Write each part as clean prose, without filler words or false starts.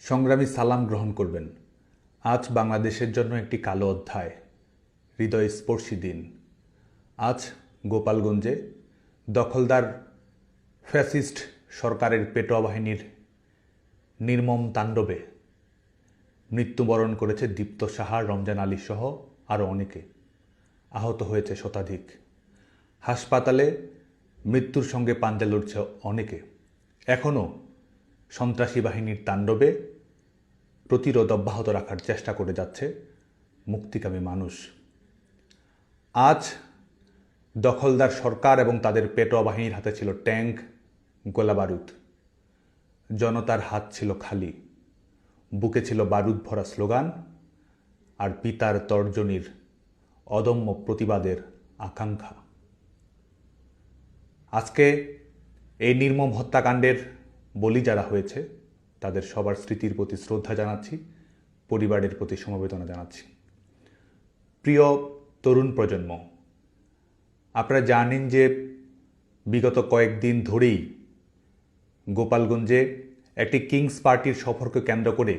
সংগ্রামী সালাম গ্রহণ করবেন। আজ বাংলাদেশের জন্য একটি কালো অধ্যায়, হৃদয়স্পর্শী দিন। আজ গোপালগঞ্জে দখলদার ফ্যাসিস্ট সরকারের পেটোয়া বাহিনীর নির্মম তাণ্ডবে মৃত্যুবরণ করেছে দীপ্ত সাহা, রমজান আলী সহ আরও অনেকে। আহত হয়েছে শতাধিক। হাসপাতালে মৃত্যুর সঙ্গে পাঞ্জা লড়ছে অনেকে। এখনও সন্ত্রাসী বাহিনীর তাণ্ডবে প্রতিরোধ অব্যাহত রাখার চেষ্টা করে যাচ্ছে মুক্তিকামী মানুষ। আজ দখলদার সরকার এবং তাদের পেটোয়া বাহিনীর হাতে ছিল ট্যাঙ্ক, গোলাবারুদ। জনতার হাত ছিল খালি, বুকে ছিল বারুদ ভরা স্লোগান আর পিতার তর্জনীর অদম্য প্রতিবাদের আকাঙ্ক্ষা। আজকে এই নির্মম হত্যাকাণ্ডের বলি যারা হয়েছে তাদের সবার স্মৃতির প্রতি শ্রদ্ধা জানাচ্ছি, পরিবারের প্রতি সমবেদনা জানাচ্ছি। প্রিয় তরুণ প্রজন্ম, আপনারা জানেন যে বিগত কয়েকদিন ধরেই গোপালগঞ্জে একটি কিংস পার্টির সফরকে কেন্দ্র করে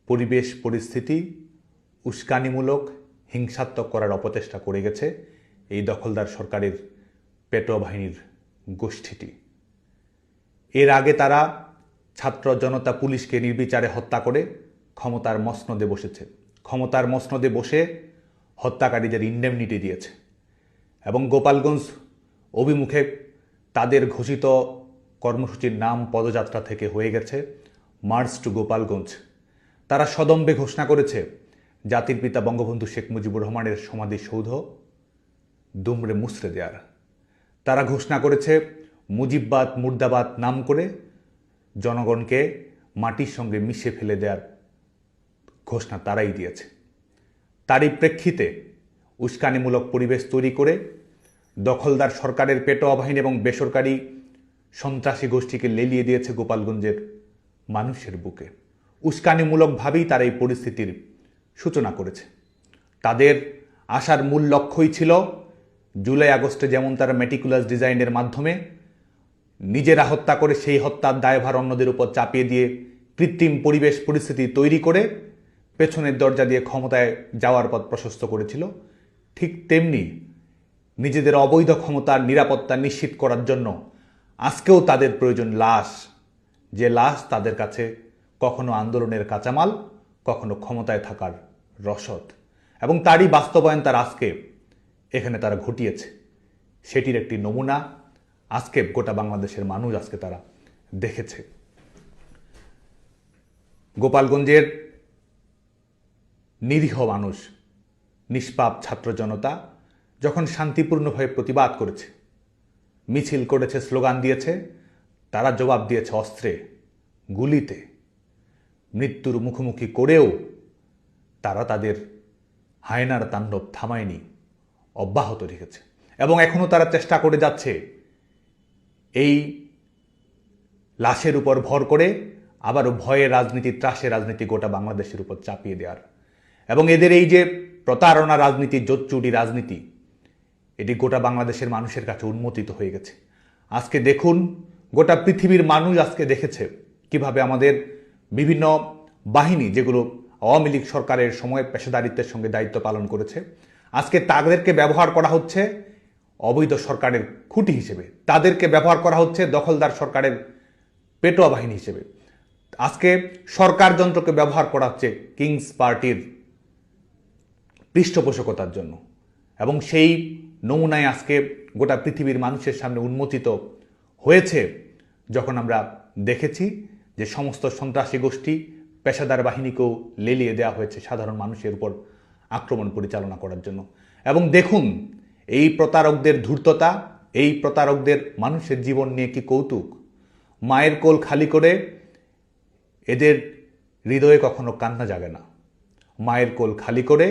পরিবেশ পরিস্থিতি উস্কানিমূলক, হিংসাত্মক করার অপচেষ্টা করে গেছে এই দখলদার সরকারের পেটোয়া বাহিনীর গোষ্ঠীটি। এর আগে তারা ছাত্র জনতা পুলিশকে নির্বিচারে হত্যা করে ক্ষমতার মসনদে বসেছে। ক্ষমতার মসনদে বসে হত্যাকারীদের ইন্ডেমনিটি দিয়েছে এবং গোপালগঞ্জ অভিমুখে তাদের ঘোষিত কর্মসূচির নাম পদযাত্রা থেকে হয়ে গেছে মার্চ টু গোপালগঞ্জ। তারা সদম্বে ঘোষণা করেছে জাতির পিতা বঙ্গবন্ধু শেখ মুজিবুর রহমানের সমাধিসৌধ দুমড়ে মুচড়ে দেওয়ার। তারা ঘোষণা করেছে মুজিববাদ মুর্দাবাদ নাম করে জনগণকে মাটির সঙ্গে মিশে ফেলে দেওয়ার ঘোষণা তারাই দিয়েছে। তারই প্রেক্ষিতে উস্কানিমূলক পরিবেশ তৈরি করে দখলদার সরকারের পেটোয়া বাহিনী এবং বেসরকারি সন্ত্রাসী গোষ্ঠীকে লেলিয়ে দিয়েছে গোপালগঞ্জের মানুষের বুকে। উস্কানিমূলকভাবেই তারা এই পরিস্থিতির সূচনা করেছে। তাদের আসার মূল লক্ষ্যই ছিল জুলাই আগস্টে যেমন তারা মেটিকুলাস ডিজাইনের মাধ্যমে নিজেরা হত্যা করে সেই হত্যার দায়ভার অন্যদের উপর চাপিয়ে দিয়ে কৃত্রিম পরিবেশ পরিস্থিতি তৈরি করে পেছনের দরজা দিয়ে ক্ষমতায় যাওয়ার পথ প্রশস্ত করেছিল, ঠিক তেমনি নিজেদের অবৈধ ক্ষমতার নিরাপত্তা নিশ্চিত করার জন্য আজকেও তাদের প্রয়োজন লাশ, যে লাশ তাদের কাছে কখনো আন্দোলনের কাঁচামাল, কখনো ক্ষমতায় থাকার রসদ, এবং তারই বাস্তবায়ন তার আজকে এখানে তারা ঘটিয়েছে। সেটির একটি নমুনা আজকে গোটা বাংলাদেশের মানুষ আজকে তারা দেখেছে। গোপালগঞ্জের নিরীহ মানুষ, নিষ্পাপ ছাত্র জনতা যখন শান্তিপূর্ণভাবে প্রতিবাদ করেছে, মিছিল করেছে, স্লোগান দিয়েছে, তারা জবাব দিয়েছে অস্ত্রে, গুলিতে। মৃত্যুর মুখোমুখি করেও তারা তাদের হায়নার তাণ্ডব থামায়নি, অব্যাহত রেখেছে এবং এখনও তারা চেষ্টা করে যাচ্ছে এই লাশের উপর ভর করে আবারও ভয়ের রাজনীতি, ত্রাসের রাজনীতি গোটা বাংলাদেশের উপর চাপিয়ে দেওয়ার। এবং এদের এই যে প্রতারণা রাজনীতি, জোচ্চুরি রাজনীতি, এটি গোটা বাংলাদেশের মানুষের কাছে উন্মোচিত হয়ে গেছে। আজকে দেখুন, গোটা পৃথিবীর মানুষ আজকে দেখেছে কিভাবে আমাদের বিভিন্ন বাহিনী, যেগুলো আওয়ামী লীগ সরকারের সময় পেশাদারিত্বের সঙ্গে দায়িত্ব পালন করেছে, আজকে তাদেরকে ব্যবহার করা হচ্ছে অবৈধ সরকারের খুঁটি হিসেবে, তাদেরকে ব্যবহার করা হচ্ছে দখলদার সরকারের পেটোয়া বাহিনী হিসেবে। আজকে সরকার যন্ত্রকে ব্যবহার করা হচ্ছে কিংস পার্টির পৃষ্ঠপোষকতার জন্য, এবং সেই নমুনায় আজকে গোটা পৃথিবীর মানুষের সামনে উন্মোচিত হয়েছে যখন আমরা দেখেছি যে সমস্ত সন্ত্রাসী গোষ্ঠী, পেশাদার বাহিনীকেও লেলিয়ে দেওয়া হয়েছে সাধারণ মানুষের উপর আক্রমণ পরিচালনা করার জন্য। এবং দেখুন এই প্রতারকদের ধূর্ততা, এই প্রতারকদের মানুষের জীবন নিয়ে কি কৌতুক। মায়ের কোল খালি করে এদের হৃদয়ে কখনো কান্না জাগে না। মায়ের কোল খালি করে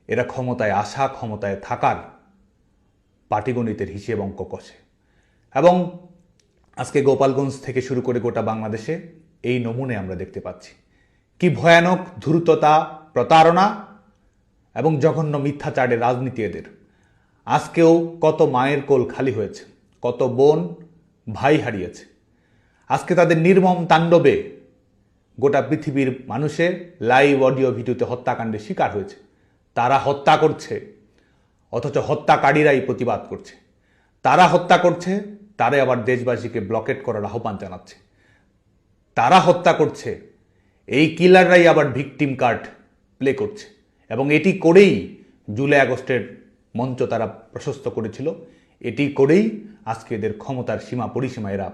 এরা ক্ষমতায় আসা, ক্ষমতায় থাকার পাটিগণিতের হিসেব অঙ্ক কষে। এবং আজকে গোপালগঞ্জ থেকে শুরু করে গোটা বাংলাদেশে এই নমুনে আমরা দেখতে পাচ্ছি কি ভয়ানক ধূর্ততা, প্রতারণা এবং জঘন্য মিথ্যাচারের রাজনীতি এদের। আজকেও কত মায়ের কোল খালি হয়েছে, কত বোন ভাই হারিয়েছে। আজকে তাদের নির্মম তাণ্ডবে গোটা পৃথিবীর মানুষের লাইভ অডিও ভিডিওতে হত্যাকাণ্ডের শিকার হয়েছে। তারা হত্যা করছে, অথচ হত্যাকারীরাই প্রতিবাদ করছে। তারা হত্যা করছে, তারাই আবার দেশবাসীকে ব্লকেট করার আহ্বান জানাচ্ছে। তারা হত্যা করছে, এই কিলাররাই আবার ভিকটিম কার্ড প্লে করছে। এবং এটি করেই জুলাই আগস্টের মঞ্চ তারা প্রশস্ত করেছিল। এটি করেই আজকে এদের ক্ষমতার সীমা পরিসীমা এরা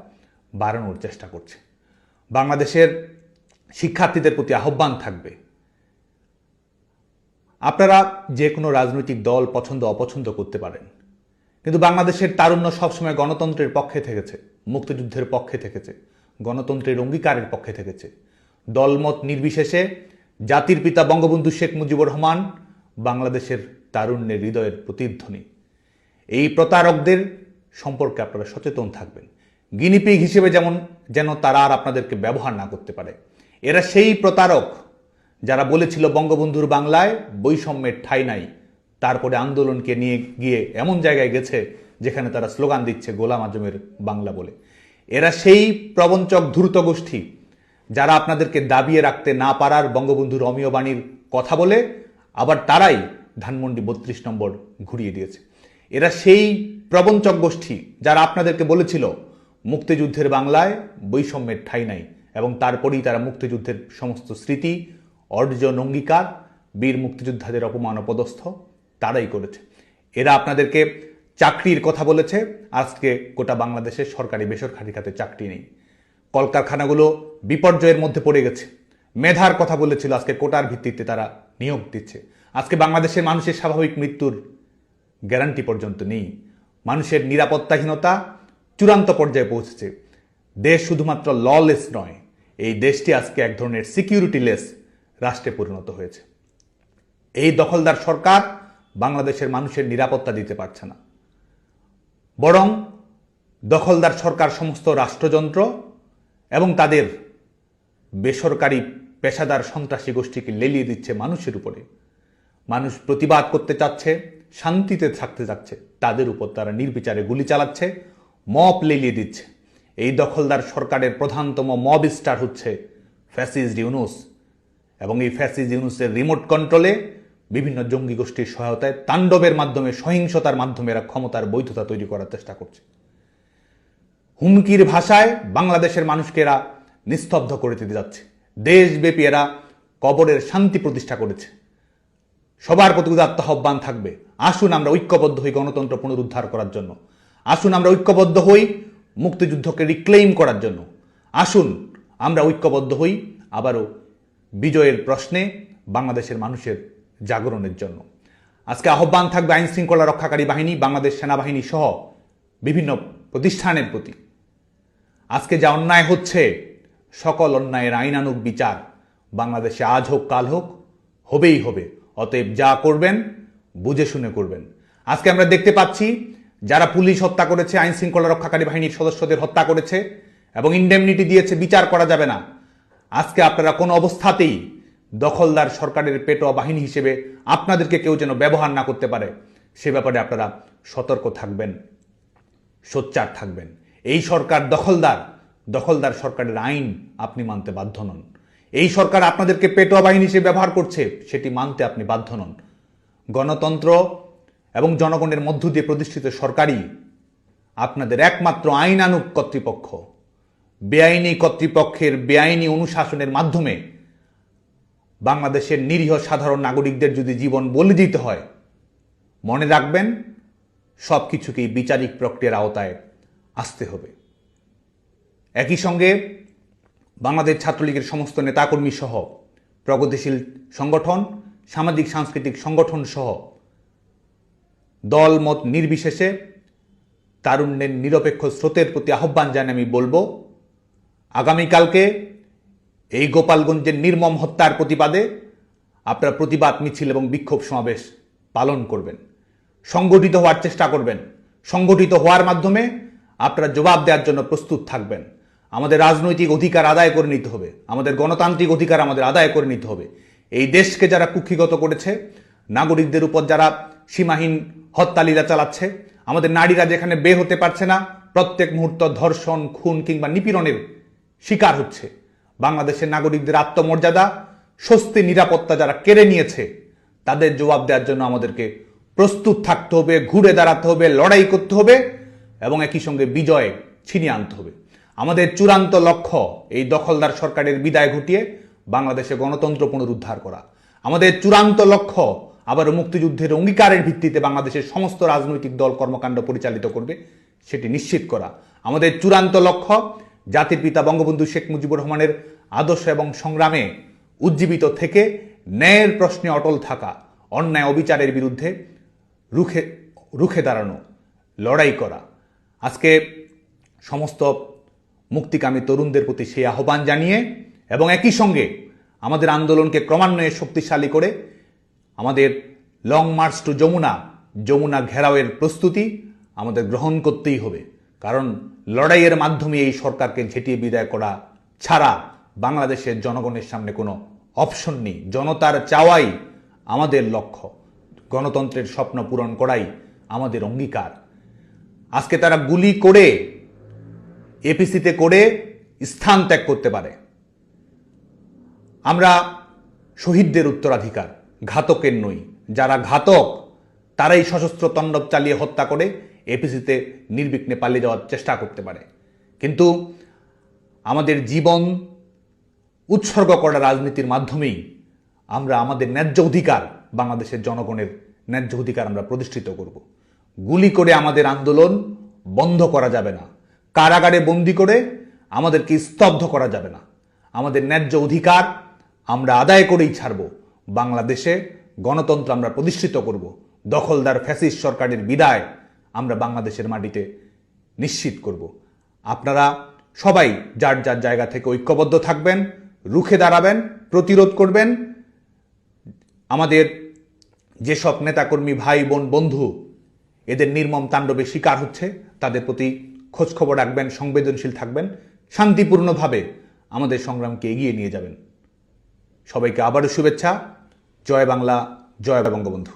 বাড়ানোর চেষ্টা করছে। বাংলাদেশের শিক্ষার্থীদের প্রতি আহ্বান থাকবে, আপনারা যে কোনো রাজনৈতিক দল পছন্দ অপছন্দ করতে পারেন, কিন্তু বাংলাদেশের তারুণ্য সবসময় গণতন্ত্রের পক্ষে থেকেছে, মুক্তিযুদ্ধের পক্ষে থেকেছে, গণতন্ত্রের অঙ্গীকারের পক্ষে থেকেছে। দলমত নির্বিশেষে জাতির পিতা বঙ্গবন্ধু শেখ মুজিবুর রহমান বাংলাদেশের তারুণ্যের হৃদয়ের প্রতিধ্বনি। এই প্রতারকদের সম্পর্কে আপনারা সচেতন থাকবেন, গিনিপিগ হিসেবে যেন তারা আর আপনাদেরকে ব্যবহার না করতে পারে। এরা সেই প্রতারক যারা বলেছিল বঙ্গবন্ধুর বাংলায় বৈষম্যের ঠাঁই নাই, তারপরে আন্দোলনকে নিয়ে গিয়ে এমন জায়গায় গেছে যেখানে তারা স্লোগান দিচ্ছে গোলাম আজমের বাংলা বলে। এরা সেই প্রবঞ্চক ধূর্ত গোষ্ঠী যারা আপনাদেরকে দাবিয়ে রাখতে না পারার বঙ্গবন্ধুর অমীয় বাণীর কথা বলে আবার তারাই ধানমন্ডি ৩২ নম্বর ঘুরিয়ে দিয়েছে। এরা সেই প্রবঞ্চক গোষ্ঠী যারা আপনাদেরকে বলেছিল মুক্তিযুদ্ধের বাংলায় বৈষম্যের ঠাঁই নাই, এবং তারপরেই তারা মুক্তিযুদ্ধের সমস্ত স্মৃতি, অর্জন, অঙ্গীকার, বীর মুক্তিযোদ্ধাদের অপমান অপদস্থ তারাই করেছে। এরা আপনাদেরকে চাকরির কথা বলেছে, আজকে গোটা বাংলাদেশের সরকারি বেসরকারি খাতে চাকরি নেই। কলকারখানাগুলো বিপর্যয়ের মধ্যে পড়ে গেছে। মেধার কথা বলেছিল, আজকে কোটার ভিত্তিতে তারা নিয়োগ দিচ্ছে। আজকে বাংলাদেশের মানুষের স্বাভাবিক মৃত্যুর গ্যারান্টি পর্যন্ত নেই। মানুষের নিরাপত্তাহীনতা চূড়ান্ত পর্যায়ে পৌঁছেছে। দেশ শুধুমাত্র ললেস নয়, এই দেশটি আজকে এক ধরনের সিকিউরিটিলেস রাষ্ট্রে পরিণত হয়েছে। এই দখলদার সরকার বাংলাদেশের মানুষের নিরাপত্তা দিতে পারছে না, বরং দখলদার সরকার সমস্ত রাষ্ট্রযন্ত্র এবং তাদের বেসরকারি পেশাদার সন্ত্রাসী গোষ্ঠীকে লেলিয়ে দিচ্ছে মানুষের উপরে। মানুষ প্রতিবাদ করতে চাচ্ছে, শান্তিতে থাকতে চাচ্ছে, তাদের উপর তারা নির্বিচারে গুলি চালাচ্ছে, মব লেলিয়ে দিচ্ছে। এই দখলদার সরকারের প্রধানতম মব স্টার হচ্ছে ফ্যাসিস্ট ইউনূস, এবং এই ফ্যাসিস্ট ইউনূসের রিমোট কন্ট্রোলে বিভিন্ন জঙ্গি গোষ্ঠীর সহায়তায় তাণ্ডবের মাধ্যমে, সহিংসতার মাধ্যমে এরা ক্ষমতার বৈধতা তৈরি করার চেষ্টা করছে। হুমকির ভাষায় বাংলাদেশের মানুষকে এরা নিস্তব্ধ করে দিতে যাচ্ছে। দেশব্যাপী এরা কবরের শান্তি প্রতিষ্ঠা করেছে। সবার প্রতি উদাত্ত আহ্বান থাকবে, আসুন আমরা ঐক্যবদ্ধ হই গণতন্ত্র পুনরুদ্ধার করার জন্য। আসুন আমরা ঐক্যবদ্ধ হই মুক্তিযুদ্ধকে রিক্লেইম করার জন্য। আসুন আমরা ঐক্যবদ্ধ হই আবারও বিজয়ের প্রশ্নে বাংলাদেশের মানুষের জাগরণের জন্য। আজকে আহ্বান থাকবে আইন শৃঙ্খলা রক্ষাকারী বাহিনী, বাংলাদেশ সেনাবাহিনী সহ বিভিন্ন প্রতিষ্ঠানের প্রতি। আজকে যা অন্যায় হচ্ছে, সকল অন্যায়ের আইনানুগ বিচার বাংলাদেশে আজ হোক কাল হোক হবেই হবে। অতএব যা করবেন বুঝে শুনে করবেন। আজকে আমরা দেখতে পাচ্ছি যারা পুলিশ হত্যা করেছে, আইন শৃঙ্খলা রক্ষাকারী বাহিনীর সদস্যদের হত্যা করেছে এবং ইন্ডেমনিটি দিয়েছে, বিচার করা যাবে না। আজকে আপনারা কোনো অবস্থাতেই দখলদার সরকারের পেটোয়া বাহিনী হিসেবে আপনাদেরকে কেউ যেন ব্যবহার না করতে পারে, সে ব্যাপারে আপনারা সতর্ক থাকবেন, সোচ্চার থাকবেন। এই সরকার দখলদার সরকারের আইন আপনি মানতে বাধ্য নন। এই সরকার আপনাদেরকে পেটোয়া বাহিনী হিসেবে ব্যবহার করছে, সেটি মানতে আপনি বাধ্য নন। গণতন্ত্র এবং জনগণের মধ্য দিয়ে প্রতিষ্ঠিত সরকারই আপনাদের একমাত্র আইনানুগ কর্তৃপক্ষ। বেআইনি কর্তৃপক্ষের বেআইনি অনুশাসনের মাধ্যমে বাংলাদেশের নিরীহ সাধারণ নাগরিকদের যদি জীবন বলি দিতে হয়, মনে রাখবেন সব কিছুকেই বিচারিক প্রক্রিয়ার আওতায় আসতে হবে। একই সঙ্গে বাংলাদেশ ছাত্রলীগের সমস্ত নেতাকর্মী সহ প্রগতিশীল সংগঠন, সামাজিক সাংস্কৃতিক সংগঠন সহ দলমত নির্বিশেষে তারুণ্যের নিরপেক্ষ স্রোতের প্রতি আহ্বান জানিয়ে আমি বলবো, আগামীকালকে এই গোপালগঞ্জের নির্মম হত্যার প্রতিবাদে আপনারা প্রতিবাদ মিছিল এবং বিক্ষোভ সমাবেশ পালন করবেন, সংগঠিত হওয়ার চেষ্টা করবেন। সংগঠিত হওয়ার মাধ্যমে আপনারা জবাব দেওয়ার জন্য প্রস্তুত থাকবেন। আমাদের রাজনৈতিক অধিকার আদায় করে নিতে হবে, আমাদের গণতান্ত্রিক অধিকার আমাদের আদায় করে নিতে হবে। এই দেশকে যারা কুক্ষিগত করেছে, নাগরিকদের উপর যারা সীমাহীন হত্যালীলা চালাচ্ছে, আমাদের নারীরা যেখানে বের হতে পারছে না, প্রত্যেক মুহূর্ত ধর্ষণ, খুন কিংবা নিপীড়নের শিকার হচ্ছে, বাংলাদেশের নাগরিকদের আত্মমর্যাদা, স্বস্তি, নিরাপত্তা যারা কেড়ে নিয়েছে তাদের জবাব দেওয়ার জন্য আমাদেরকে প্রস্তুত থাকতে হবে, ঘুরে দাঁড়াতে হবে, লড়াই করতে হবে এবং একই সঙ্গে বিজয় ছিনিয়ে আনতে হবে। আমাদের চূড়ান্ত লক্ষ্য এই দখলদার সরকারের বিদায় ঘটিয়ে বাংলাদেশে গণতন্ত্র পুনরুদ্ধার করা। আমাদের চূড়ান্ত লক্ষ্য আবার মুক্তিযুদ্ধের অঙ্গীকারের ভিত্তিতে বাংলাদেশের সমস্ত রাজনৈতিক দল কর্মকাণ্ড পরিচালিত করবে সেটি নিশ্চিত করা। আমাদের চূড়ান্ত লক্ষ্য জাতির পিতা বঙ্গবন্ধু শেখ মুজিবুর রহমানের আদর্শ এবং সংগ্রামে উজ্জীবিত থেকে ন্যায়ের প্রশ্নে অটল থাকা, অন্যায় অবিচারের বিরুদ্ধে রুখে দাঁড়ানো, লড়াই করা। আজকে সমস্ত মুক্তিকামী তরুণদের প্রতি সেই আহ্বান জানিয়ে এবং একই সঙ্গে আমাদের আন্দোলনকে ক্রমান্বয়ে শক্তিশালী করে আমাদের লং মার্চ টু যমুনা ঘেরাওয়ের প্রস্তুতি আমাদের গ্রহণ করতেই হবে। কারণ লড়াইয়ের মাধ্যমে এই সরকারকে ঝেঁটিয়ে বিদায় করা ছাড়া বাংলাদেশের জনগণের সামনে কোনো অপশন নেই। জনতার চাওয়াই আমাদের লক্ষ্য, গণতন্ত্রের স্বপ্ন পূরণ করাই আমাদের অঙ্গীকার। আজকে তারা গুলি করে এপিসিতে করে স্থান ত্যাগ করতে পারে। আমরা শহীদদের উত্তরাধিকার, ঘাতকের নই। যারা ঘাতক তারাই সশস্ত্র তাণ্ডব চালিয়ে হত্যা করে এপিসিতে নির্বিঘ্নে পালিয়ে যাওয়ার চেষ্টা করতে পারে। কিন্তু আমাদের জীবন উৎসর্গ করা রাজনীতির মাধ্যমেই আমরা আমাদের ন্যায্য অধিকার, বাংলাদেশের জনগণের ন্যায্য অধিকার আমরা প্রতিষ্ঠিত করব। গুলি করে আমাদের আন্দোলন বন্ধ করা যাবে না, কারাগারে বন্দি করে আমাদেরকে স্তব্ধ করা যাবে না। আমাদের ন্যায্য অধিকার আমরা আদায় করেই ছাড়ব। বাংলাদেশে গণতন্ত্র আমরা প্রতিষ্ঠিত করব। দখলদার ফ্যাসিস্ট সরকারের বিদায় আমরা বাংলাদেশের মাটিতে নিশ্চিত করব। আপনারা সবাই যার যার জায়গা থেকে ঐক্যবদ্ধ থাকবেন, রুখে দাঁড়াবেন, প্রতিরোধ করবেন। আমাদের যেসব নেতাকর্মী, ভাই বোন, বন্ধু এদের নির্মম তাণ্ডবে শিকার হচ্ছে তাদের প্রতি খোঁজখবর রাখবেন, সংবেদনশীল থাকবেন, শান্তিপূর্ণভাবে আমাদের সংগ্রামকে এগিয়ে নিয়ে যাবেন। সবাইকে আবারও শুভেচ্ছা। জয় বাংলা, জয় বঙ্গবন্ধু।